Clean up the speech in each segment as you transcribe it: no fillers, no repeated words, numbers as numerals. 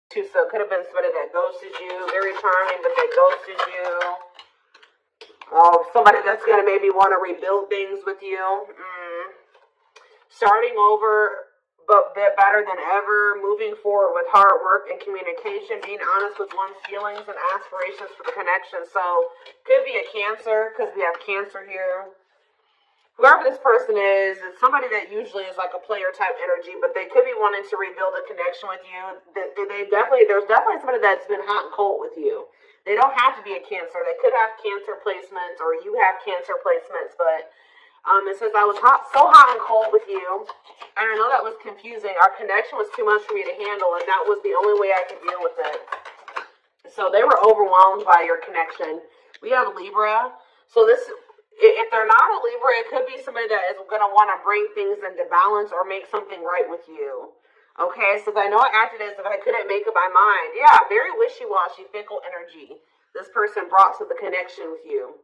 So it could have been somebody that ghosted you, very charming, but they ghosted you. Somebody that's going to maybe want to rebuild things with you. Starting over, but better than ever. Moving forward with hard work and communication. Being honest with one's feelings and aspirations for the connection. So, could be a Cancer, because we have Cancer here. Whoever this person is, it's somebody that usually is like a player type energy, but they could be wanting to rebuild a connection with you. There's definitely somebody that's been hot and cold with you. They don't have to be a Cancer. They could have Cancer placements, or you have Cancer placements, but it says, I was so hot and cold with you, and I know that was confusing. Our connection was too much for me to handle, and that was the only way I could deal with it. So they were overwhelmed by your connection. We have Libra. So if they're not a Libra, it could be somebody that is going to want to bring things into balance or make something right with you. Okay, so I know I acted as if I couldn't make up my mind. Yeah, very wishy-washy, fickle energy this person brought to the connection with you.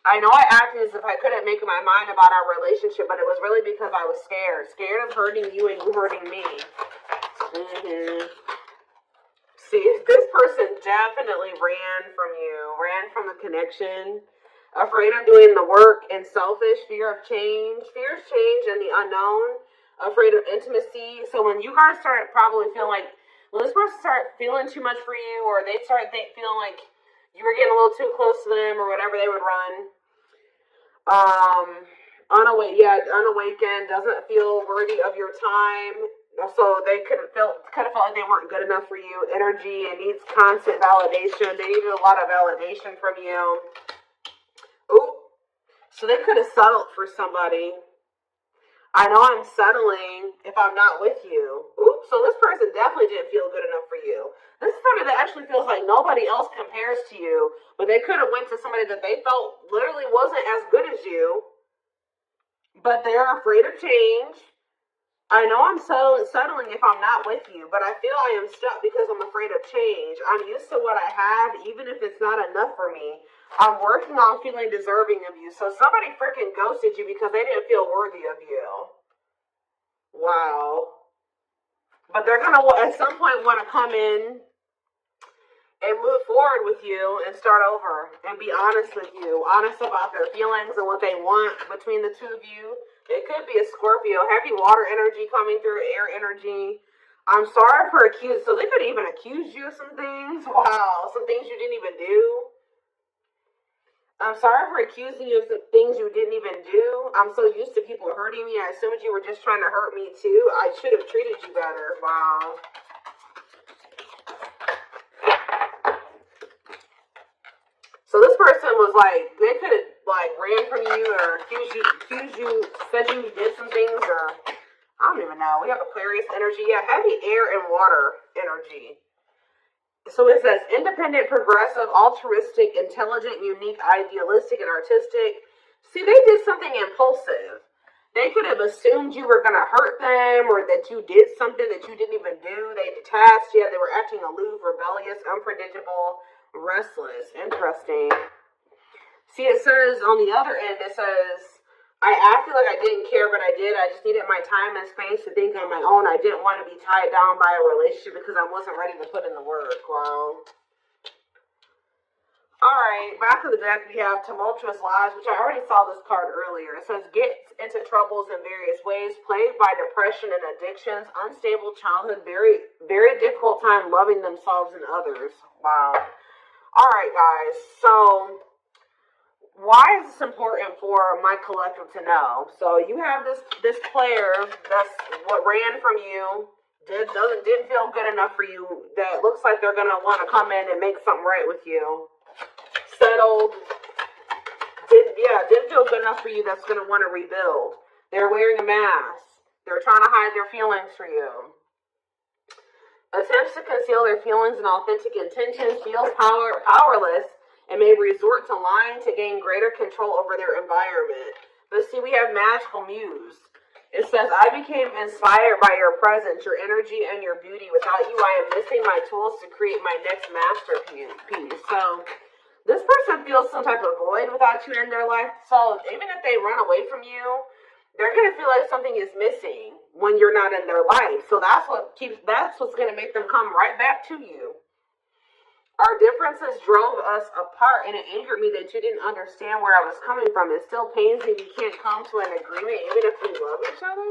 I know I acted as if I couldn't make up my mind about our relationship, but it was really because I was scared. Scared of hurting you and you hurting me. See, this person definitely ran from you. Ran from the connection. Afraid of doing the work and selfish. Fear of change. Fear of change and the unknown. Afraid of intimacy. So when you guys start probably feeling like, when this person started feeling too much for you, or they started feeling like you were getting a little too close to them, or whatever, they would run. Unawakened, doesn't feel worthy of your time. So they could have felt like they weren't good enough for you. Energy and needs constant validation. They needed a lot of validation from you. Ooh. So they could have settled for somebody. I know I'm settling if I'm not with you. Ooh. So this person definitely didn't feel good enough for you. This is somebody that actually feels like nobody else compares to you, but they could have went to somebody that they felt literally wasn't as good as you, but they're afraid of change. I know I'm settling if I'm not with you, but I feel I am stuck because I'm afraid of change. I'm used to what I have, even if it's not enough for me. I'm working on feeling deserving of you. So somebody freaking ghosted you because they didn't feel worthy of you. Wow. But they're going to, at some point, want to come in and move forward with you and start over and be honest with you. Honest about their feelings and what they want between the two of you. It could be a Scorpio. Heavy water energy coming through, air energy. I'm sorry for accusing. So they could even accuse you of some things. Wow. Some things you didn't even do. I'm sorry for accusing you of some things you didn't even do. I'm so used to people hurting me. I assumed you were just trying to hurt me too. I should have treated you better. Wow. So this person was like, they could have like ran from you or accused you, said you did some things, or I don't even know. We have Aquarius energy. Yeah, heavy air and water energy. So it says independent, progressive, altruistic, intelligent, unique, idealistic, and artistic. See, they did something impulsive. They could have assumed you were going to hurt them, or that you did something that you didn't even do. They detached. Yeah, they were acting aloof, rebellious, unpredictable, restless. Interesting. See, it says on the other end, it says, I acted like I didn't care, but I did. I just needed my time and space to think on my own. I didn't want to be tied down by a relationship because I wasn't ready to put in the work. Wow. Alright, back to the deck we have Tumultuous Lives, which I already saw this card earlier. It says, get into troubles in various ways, plagued by depression and addictions, unstable childhood, very, very difficult time loving themselves and others. Wow. Alright, guys, so why is this important for my collective to know? So you have this player that's what ran from you, didn't feel good enough for you, that looks like they're going to want to come in and make something right with you. Settled, didn't feel good enough for you, that's going to want to rebuild. They're wearing a mask. They're trying to hide their feelings for you. Attempts to conceal their feelings and authentic intentions, feels powerless, and may resort to lying to gain greater control over their environment. But see, we have Magical Muse. It says, I became inspired by your presence, your energy, and your beauty. Without you, I am missing my tools to create my next masterpiece. So this person feels some type of void without you in their life. So even if they run away from you, they're gonna feel like something is missing when you're not in their life. So that's what's gonna make them come right back to you. Our differences drove us apart, and it angered me that you didn't understand where I was coming from. It still pains me we can't come to an agreement, even if we love each other.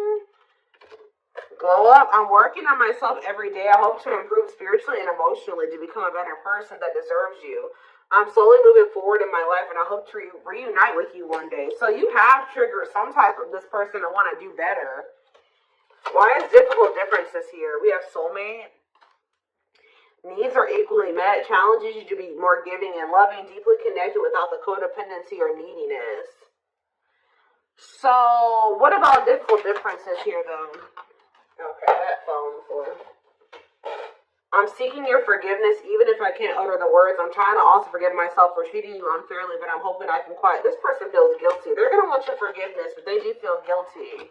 Glow up. I'm working on myself every day. I hope to improve spiritually and emotionally to become a better person that deserves you. I'm slowly moving forward in my life, and I hope to reunite with you one day. So you have triggered some type of this person to want to do better. Why is difficult differences here? We have soulmate. Needs are equally met. Challenges you to be more giving and loving, deeply connected without the codependency or neediness. So, what about difficult differences here, though? Okay, that phone for. I'm seeking your forgiveness, even if I can't utter the words. I'm trying to also forgive myself for treating you unfairly, but I'm hoping I can quiet. This person feels guilty. They're going to want your forgiveness, but they do feel guilty.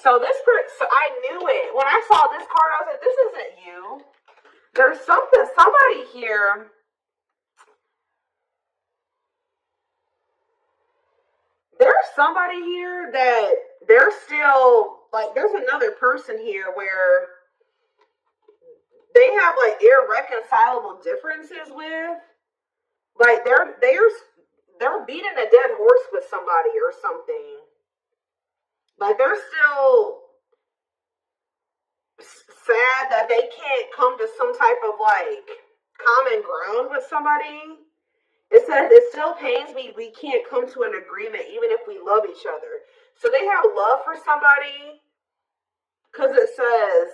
So I knew it. When I saw this card, I was like, this isn't you. There's somebody here. There's somebody here that they're still, like, there's another person here where they have, like, irreconcilable differences with. Like, they're beating a dead horse with somebody or something. Like, they're still sad that they can't come to some type of, like, common ground with somebody. It says, it still pains me we can't come to an agreement even if we love each other. So they have love for somebody because it says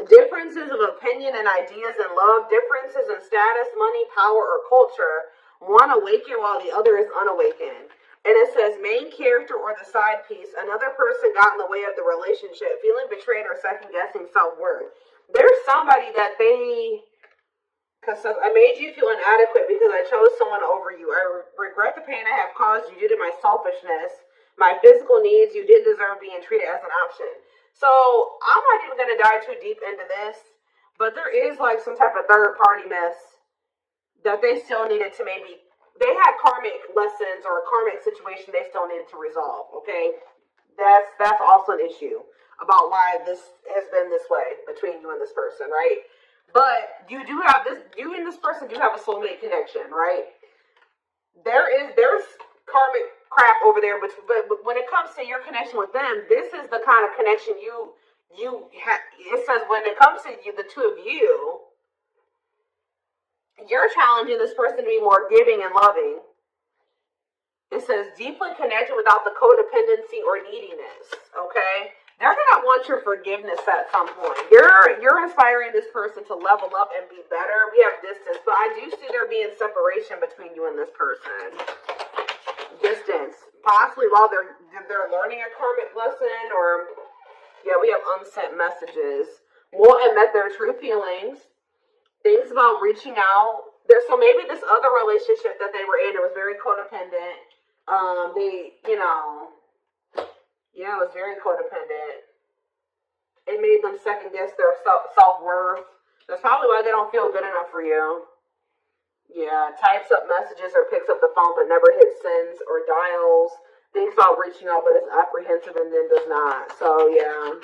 differences of opinion and ideas and love, differences in status, money, power, or culture. One awakened while the other is unawakened. And it says main character or the side piece. Another person got in the way of the relationship, feeling betrayed or second guessing self-worth. There's somebody that because I made you feel inadequate because I chose someone over you. I regret the pain I have caused you due to my selfishness, my physical needs. You didn't deserve being treated as an option. So I'm not even going to dive too deep into this, but there is like some type of third party mess that they still needed to they had karmic lessons or a karmic situation they still needed to resolve, okay? That's also an issue about why this has been this way between you and this person, right? But you and this person do have a soulmate connection, right? There's karmic crap over there, but when it comes to your connection with them, this is the kind of connection you have. It says when it comes to you, the two of you, you're challenging this person to be more giving and loving. It says deeply connected without the codependency or neediness. Okay, they're gonna want your forgiveness at some point. You're inspiring this person to level up and be better. We have distance, but I do see there being separation between you and this person. Distance, possibly while they're learning a karmic lesson, or yeah, we have unsent messages. Won't admit their true feelings. Things about reaching out. So maybe this other relationship that they were in, it was very codependent. It was very codependent. It made them second guess their self-worth. That's probably why they don't feel good enough for you. Yeah, types up messages or picks up the phone but never hits sends or dials. Thinks about reaching out but is apprehensive and then does not. So, yeah.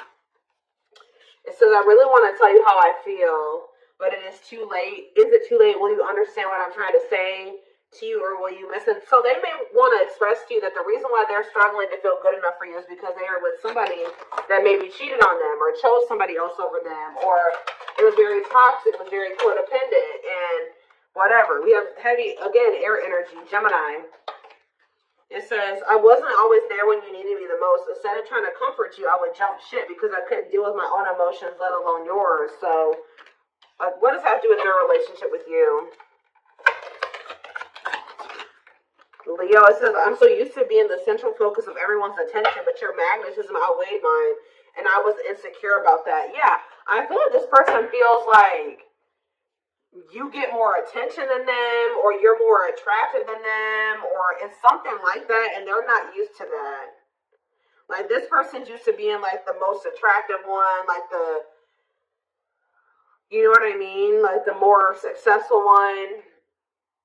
It says, I really want to tell you how I feel, but it is too late. Is it too late? Will you understand what I'm trying to say to you, or will you miss it? So they may want to express to you that the reason why they're struggling to feel good enough for you is because they are with somebody that maybe cheated on them or chose somebody else over them, or it was very toxic, it was very codependent, and whatever. We have heavy, again, air energy, Gemini. It says, I wasn't always there when you needed me the most. Instead of trying to comfort you, I would jump ship because I couldn't deal with my own emotions, let alone yours. So what does that have to do with their relationship with you? Leo, it says, I'm so used to being the central focus of everyone's attention, but your magnetism outweighed mine, and I was insecure about that. Yeah, I feel like this person feels like you get more attention than them, or you're more attractive than them, or it's something like that, and they're not used to that. Like, this person's used to being, like, the most attractive one, like you know what I mean? Like the more successful one.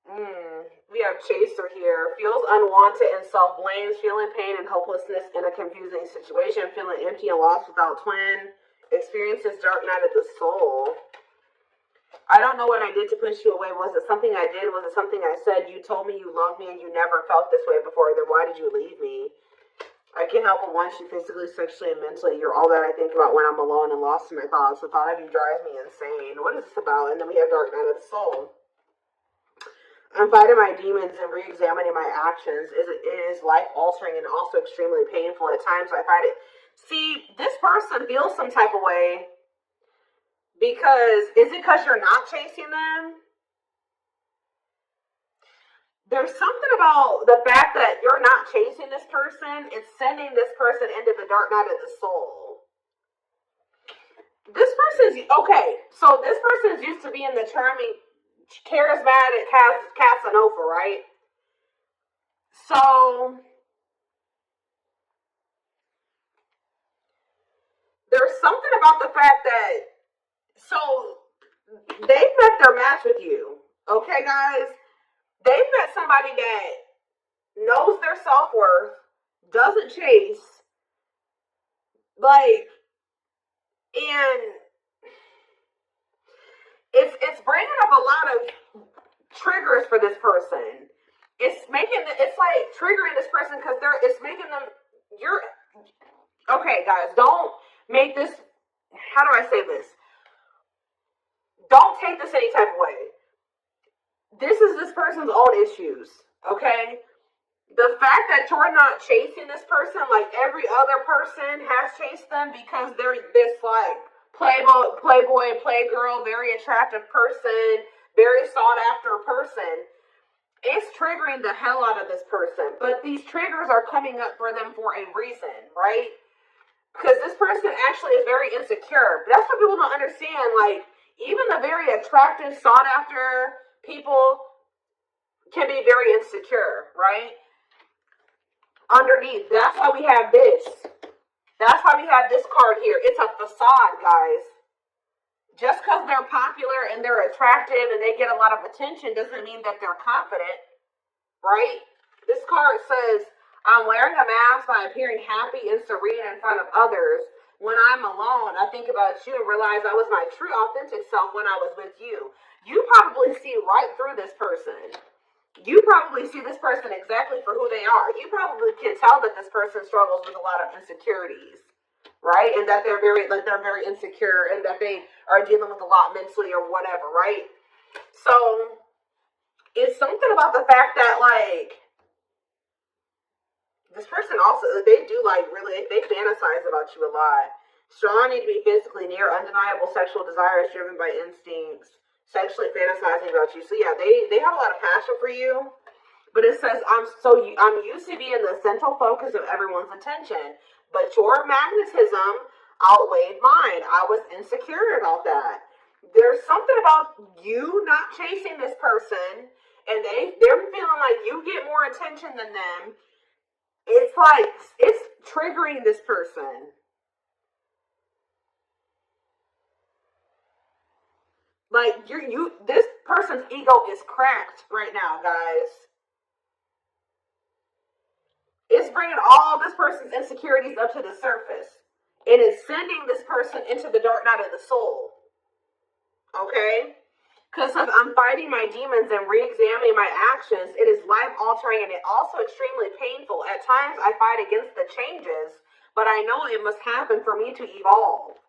We have chaser here. Feels unwanted and self-blames, feeling pain and hopelessness in a confusing situation, feeling empty and lost without twin, experiences dark night of the soul. I don't know what I did to push you away. Was it something I did? Was it something I said? You told me you loved me and you never felt this way before. Then why did you leave me? I can't help but want you physically, sexually, and mentally. You're all that I think about when I'm alone and lost in my thoughts. The thought of you drives me insane. What is this about? And then we have dark night of the soul. I'm fighting my demons and re-examining my actions. It is life-altering and also extremely painful. At times I find it. See, this person feels some type of way because, is it because you're not chasing them? There's something about the fact that you're not chasing this person. It's sending this person into the dark night of the soul. This person's, okay, so this person's used to being the charming, charismatic Casanova, right? So there's something about the fact that, so they've met their match with you, okay, guys? They've met somebody that knows their self-worth, doesn't chase, like, and it's bringing up a lot of triggers for this person. It's like triggering this person because it's making them, okay, guys, don't make this, how do I say this? Don't take this any type of way. This is this person's own issues, okay? The fact that you're not chasing this person like every other person has chased them because they're this like playboy, playgirl, very attractive person, very sought after person, it's triggering the hell out of this person. But these triggers are coming up for them for a reason, right? Because this person actually is very insecure. But that's what people don't understand. Like, even the very attractive, sought after people can be very insecure, right? Underneath, that's why we have this. That's why we have this card here. It's a facade, guys. Just because they're popular and they're attractive and they get a lot of attention doesn't mean that they're confident, right? This card says, I'm wearing a mask by appearing happy and serene in front of others. When I'm alone, I think about you and realize I was my true, authentic self when I was with you. You probably see right through this person. You probably see this person exactly for who they are. You probably can tell that this person struggles with a lot of insecurities, right? And that they're very insecure and that they are dealing with a lot mentally or whatever, right? So it's something about the fact that, like, this person also, they do, like, really, they fantasize about you a lot. Strong need to be physically near, undeniable sexual desires driven by instincts, sexually fantasizing about you. So yeah, they have a lot of passion for you. But it says, I'm used to being the central focus of everyone's attention, but your magnetism outweighed mine. I was insecure about that. There's something about you not chasing this person, and they're feeling like you get more attention than them. It's like, it's triggering this person. Like, this person's ego is cracked right now, guys. It's bringing all this person's insecurities up to the surface. It is sending this person into the dark night of the soul. Okay? Because I'm fighting my demons and re-examining my actions, it is life-altering and it also extremely painful. At times, I fight against the changes, but I know it must happen for me to evolve.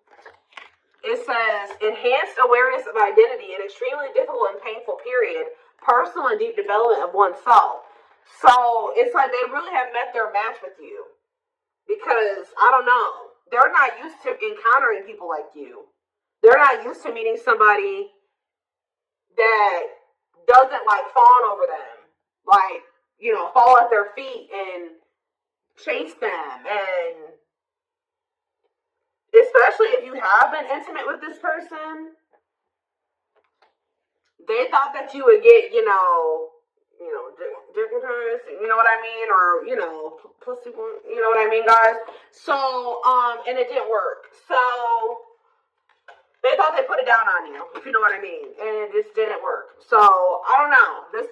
It says, enhanced awareness of identity, an extremely difficult and painful period, personal and deep development of oneself. So it's like they really have met their match with you. Because, I don't know, they're not used to encountering people like you. They're not used to meeting somebody that doesn't, like, fawn over them. Like, fall at their feet and chase them. And especially if you have been intimate with this person, they thought that you would get, dignitized, you know what I mean? Or, pussy, you know what I mean, guys? So, and it didn't work. So, They thought they put it down on you, if you know what I mean, and it just didn't work. So I don't know. This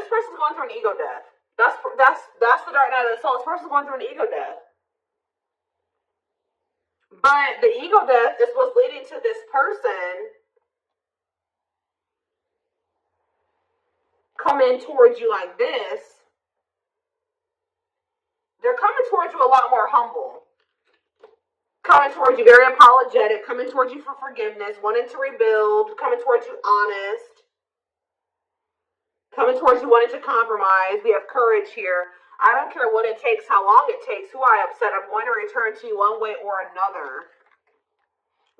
person's going through an ego death. That's the dark night of the soul. This person's going through an ego death. But the ego death is what's leading to this person coming towards you like this. They're coming towards you a lot more humble. Coming towards you very apologetic, coming towards you for forgiveness, wanting to rebuild, coming towards you honest, coming towards you wanting to compromise. We have courage here. I don't care what it takes, how long it takes, who I upset, I'm going to return to you one way or another.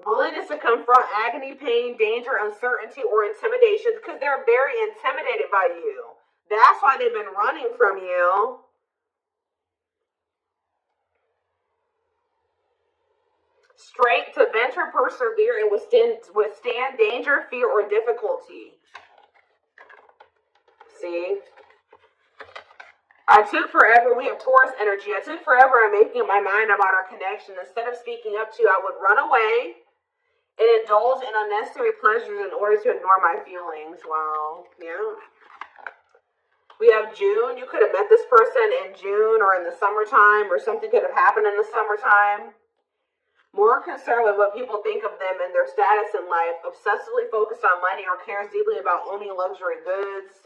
Willingness to confront agony, pain, danger, uncertainty, or intimidation, because they're very intimidated by you. That's why they've been running from you. Strength to venture, persevere, and withstand danger, fear, or difficulty. See? I took forever. We have Taurus energy. I took forever in making up my mind about our connection. Instead of speaking up to you, I would run away and indulge in unnecessary pleasures in order to ignore my feelings. Wow. Yeah. We have June. You could have met this person in June or in the summertime, or something could have happened in the summertime. More concerned with what people think of them and their status in life, obsessively focused on money, or cares deeply about owning luxury goods.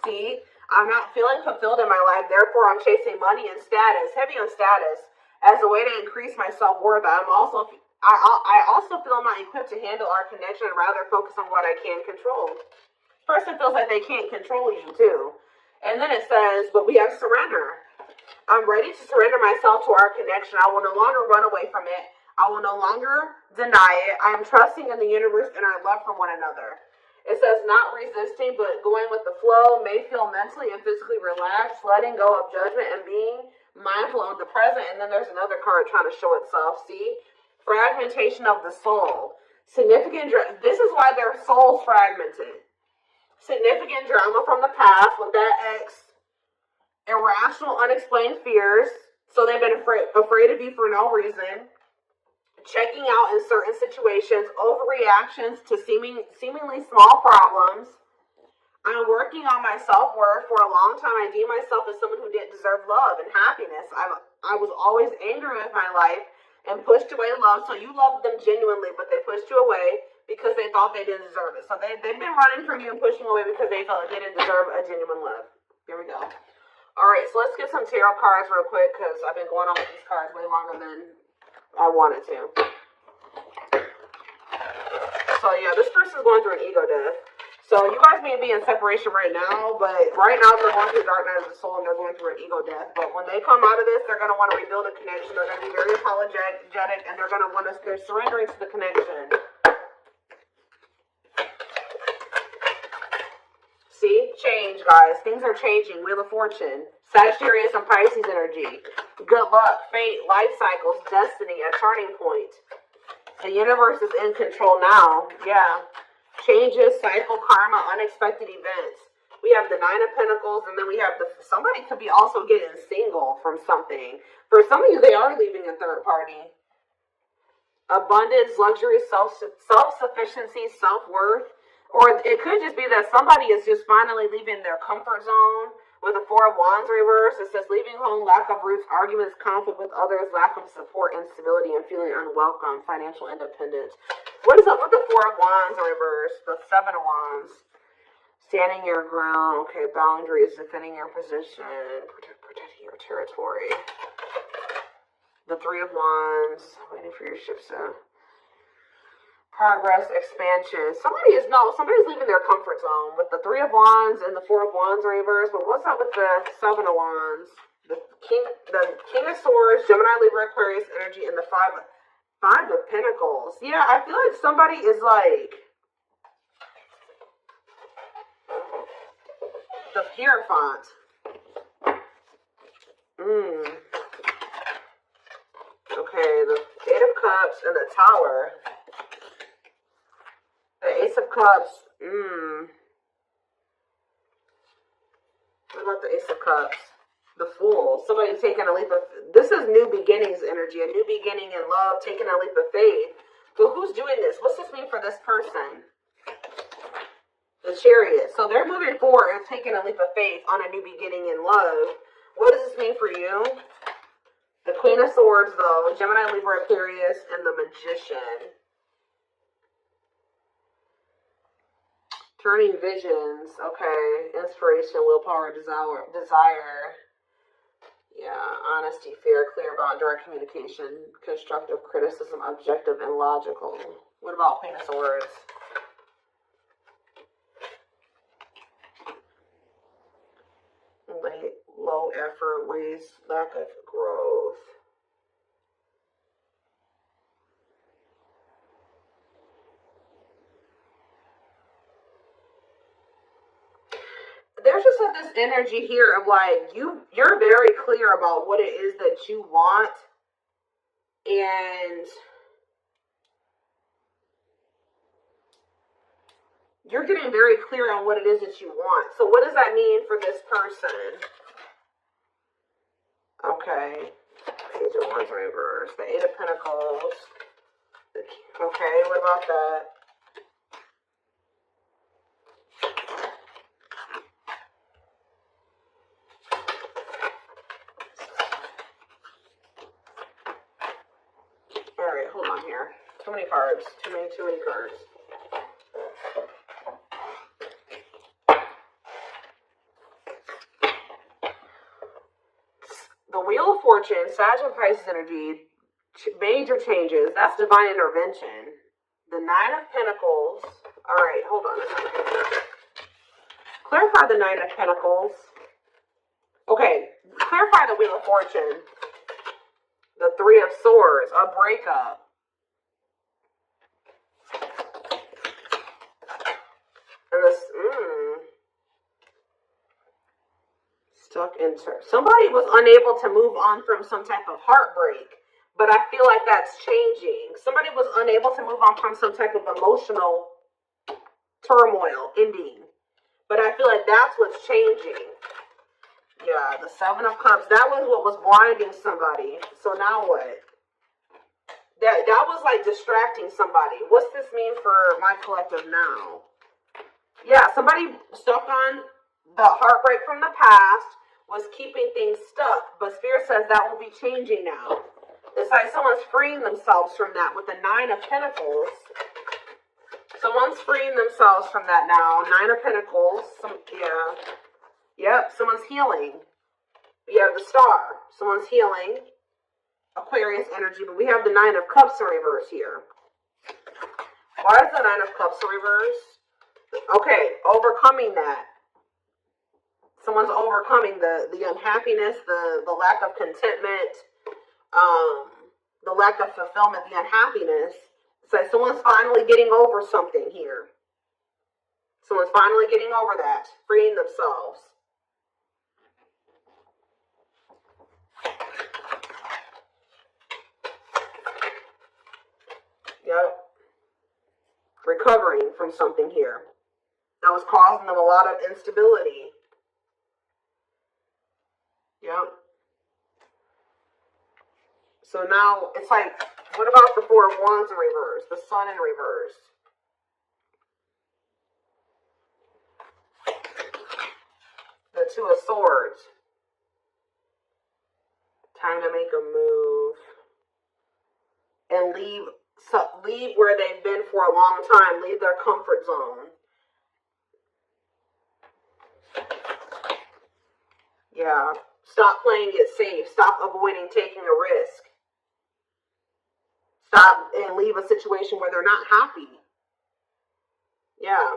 See, I'm not feeling fulfilled in my life, therefore I'm chasing money and status, heavy on status, as a way to increase my self-worth. I also feel I'm not equipped to handle our connection and rather focus on what I can control. Person feels like they can't control you too. And then it says, but we have surrender. I'm ready to surrender myself to our connection. I will no longer run away from it. I will no longer deny it. I am trusting in the universe and our love for one another. It says not resisting, but going with the flow, may feel mentally and physically relaxed, letting go of judgment and being mindful of the present. And then there's another card trying to show itself. See? Fragmentation of the soul. This is why their soul's fragmented. Significant drama from the past with that ex. Irrational, unexplained fears. So they've been afraid of you for no reason. Checking out in certain situations, overreactions to seemingly small problems. I'm working on my self-worth. For a long time, I deemed myself as someone who didn't deserve love and happiness. I was always angry with my life and pushed away love. So you loved them genuinely, but they pushed you away because they thought they didn't deserve it. So they've been running from you and pushing away because they felt like they didn't deserve a genuine love. Here we go. All right, so let's get some tarot cards real quick because I've been going on with these cards way longer than I wanted to. So yeah, this person's going through an ego death. So you guys may be in separation right now, but right now they're going through the dark night of the soul and they're going through an ego death. But when they come out of this, they're going to want to rebuild a connection. They're going to be very apologetic and they're going to want to, they're surrendering to the connection. See? Change, guys. Things are changing. Wheel of Fortune. Sagittarius and Pisces energy. Good luck, fate, life cycles, destiny, a turning point. The universe is in control now. Yeah. Changes, cycle, karma, unexpected events. We have the Nine of Pentacles, and then we have somebody could be also getting single from something. For some of you, they are leaving a third party. Abundance, luxury, self-sufficiency, self-worth. Or it could just be that somebody is just finally leaving their comfort zone. With the Four of Wands reverse, it says leaving home, lack of roots, arguments, conflict with others, lack of support, instability, and feeling unwelcome, financial independence. What is up with the Four of Wands reverse? The Seven of Wands. Standing your ground. Okay, boundaries, defending your position, protecting your territory. The Three of Wands, waiting for your ships to progress, expansion. Somebody's leaving their comfort zone with the Three of Wands and the Four of Wands reverse. But what's up with the Seven of Wands? The King of Swords, Gemini, Libra, Aquarius energy, and the Five of Pentacles. Yeah, I feel like somebody is like the Hierophant. Okay, the Eight of Cups and the Tower. The Ace of Cups. What about the Ace of Cups? The Fool. Somebody taking a leap of... This is new beginnings energy. A new beginning in love. Taking a leap of faith. So who's doing this? What's this mean for this person? The Chariot. So they're moving forward and taking a leap of faith on a new beginning in love. What does this mean for you? The Queen of Swords, though. Gemini, Libra, Aquarius, and the Magician. Turning visions. Okay. Inspiration, willpower, desire. Yeah. Honesty, fear, clear about direct communication, constructive criticism, objective, and logical. What about Queen of Swords? Low effort, waste, lack of growth. There's just like this energy here of like you're very clear about what it is that you want, and you're getting very clear on what it is that you want. So what does that mean for this person? Okay. Page of Wands reverse. The Eight of Pentacles. Okay, what about that? Alright, hold on here. Too many cards. Too many cards. The Wheel of Fortune, Sag and Pisces energy, major changes. That's divine intervention. The Nine of Pentacles. All right, hold on a second. Clarify the Nine of Pentacles. Okay, clarify the Wheel of Fortune. The Three of Swords, a breakup. And this, stuck in somebody was unable to move on from some type of heartbreak, but I feel like that's changing. Somebody was unable to move on from some type of emotional turmoil ending, but I feel like that's what's changing. Yeah, the Seven of Cups, that was what was blinding somebody. So now what? That was like distracting somebody. What's this mean for my collective now? Yeah, somebody stuck on the heartbreak from the past, was keeping things stuck, but Spirit says that will be changing now. It's like someone's freeing themselves from that with the Nine of Pentacles. Someone's freeing themselves from that now. Nine of Pentacles. Yep, someone's healing. We have the Star. Someone's healing. Aquarius energy, but we have the Nine of Cups in reverse here. Why is the Nine of Cups in reverse? Okay, overcoming that. Someone's overcoming the unhappiness, the lack of contentment, the lack of fulfillment, the unhappiness. So someone's finally getting over something here. Someone's finally getting over that, freeing themselves. Yep. Recovering from something here that was causing them a lot of instability. Yep. So now it's like, what about the Four of Wands in reverse? The Sun in reverse. The Two of Swords. Time to make a move. And leave where they've been for a long time. Leave their comfort zone. Yeah. Stop playing it safe. Stop avoiding taking a risk. Stop and leave a situation where they're not happy. Yeah.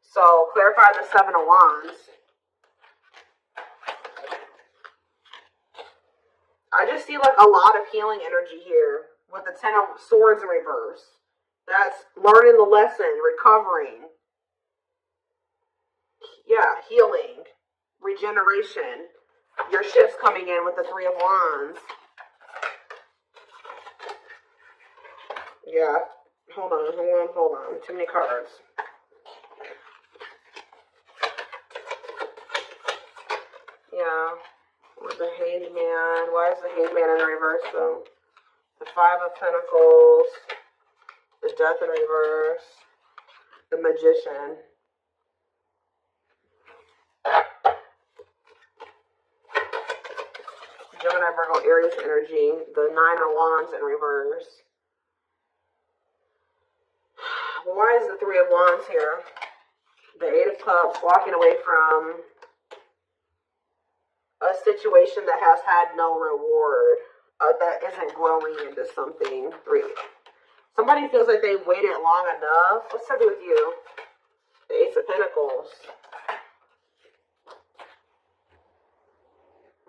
So clarify the Seven of Wands. I just see like a lot of healing energy here with the Ten of Swords in reverse. That's learning the lesson, recovering. Yeah, healing, regeneration. Your shifts coming in with the Three of Wands. Yeah. Hold on. Too many cards. Yeah. With the Hangman. Why is the Hangman in reverse though? The Five of Pentacles. there's Death in reverse. The Magician. Gemini, Virgo, Aries energy. The Nine of Wands in reverse. Why is the Three of Wands here? The Eight of Cups, walking away from a situation that has had no reward, that isn't growing into something. Somebody feels like they've waited long enough. What's that do with you? The Ace of Pentacles.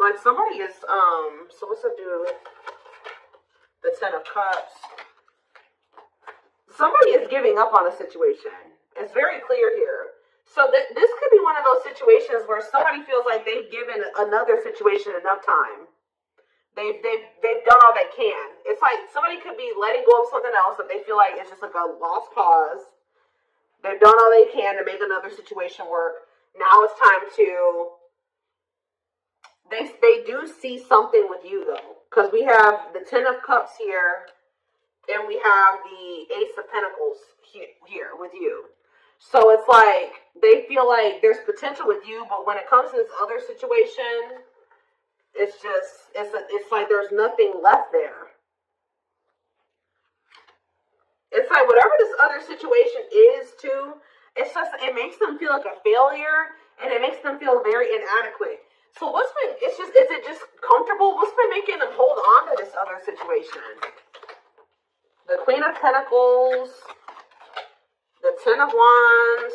Like somebody is, so what's that do with the Ten of Cups? Somebody is giving up on a situation. It's very clear here. So this could be one of those situations where somebody feels like they've given another situation enough time. They've done all they can. It's like somebody could be letting go of something else that they feel like it's just like a lost cause. They've done all they can to make another situation work. Now it's time to. They do see something with you though, because we have the Ten of Cups here, and we have the Ace of Pentacles here with you. So it's like they feel like there's potential with you, but when it comes to this other situation, it's just it's like there's nothing left there. It's like whatever this other situation is too, it's just it makes them feel like a failure, and it makes them feel very inadequate. So is it just comfortable? What's been making them hold on to this other situation? The Queen of Pentacles, the Ten of Wands.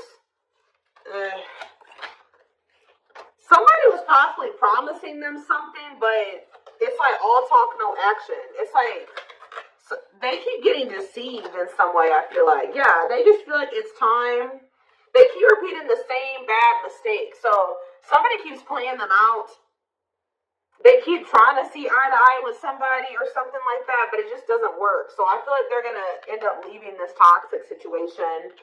Somebody was possibly promising them something, but it's like all talk, no action. It's like they keep getting deceived in some way, I feel like. Yeah, they just feel like it's time. They keep repeating the same bad mistake. So somebody keeps playing them out. They keep trying to see eye to eye with somebody or something like that, but it just doesn't work. So I feel like they're going to end up leaving this toxic situation.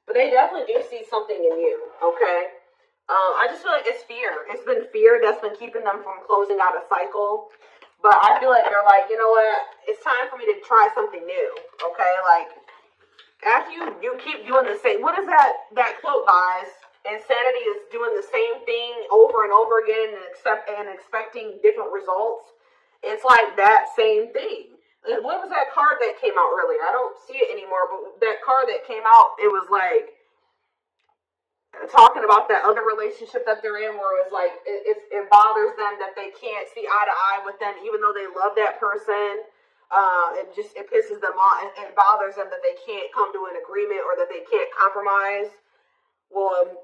But they definitely do see something in you, okay? I just feel like it's fear. It's been fear that's been keeping them from closing out a cycle. But I feel like they're like, you know what? It's time for me to try something new, okay? Like, after you keep doing the same, what is that quote, guys? Insanity is doing the same thing over and over again and expecting different results. It's like that same thing. What was that card that came out earlier? I don't see it anymore, but that card that came out, it was like talking about that other relationship that they're in, where it was like it bothers them that they can't see eye to eye with them, even though they love that person. It pisses them off. It bothers them that they can't come to an agreement or that they can't compromise. Well,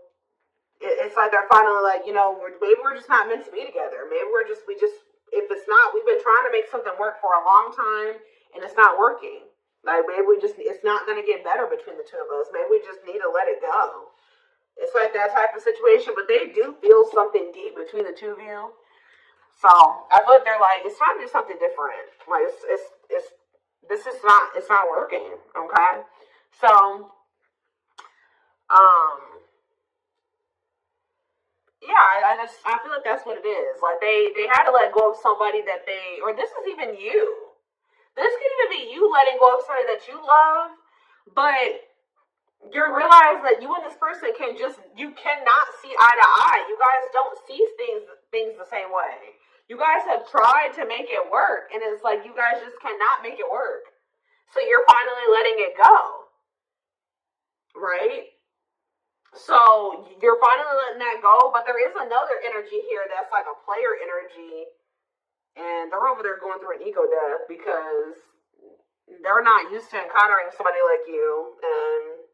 it's like they're finally like, you know, maybe we're just not meant to be together. Maybe if it's not, we've been trying to make something work for a long time and it's not working. Like maybe it's not going to get better between the two of us. Maybe we just need to let it go. It's like that type of situation, but they do feel something deep between the two of you. So I feel like they're like, it's time to do something different. Like it's not working. Okay. So, yeah, I feel like that's what it is. Like they had to let go of somebody that or this is even you. This could even be you letting go of somebody that you love, but you realize that you and this person you cannot see eye to eye. You guys don't see things the same way. You guys have tried to make it work, and it's like you guys just cannot make it work. So you're finally letting it go, right? So you're finally letting that go, but there is another energy here that's like a player energy, and they're over there going through an ego death because they're not used to encountering somebody like you. And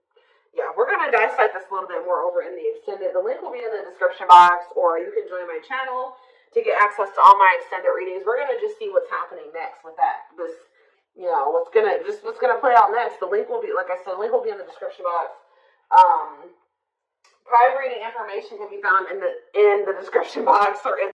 yeah, we're going to dissect this a little bit more over in the extended. The link will be in the description box, or you can join my channel to get access to all my extended readings. We're going to just see what's happening next with that. What's gonna play out next. The link will be, like I said, the link will be in the description box. Private reading information can be found in the description box or in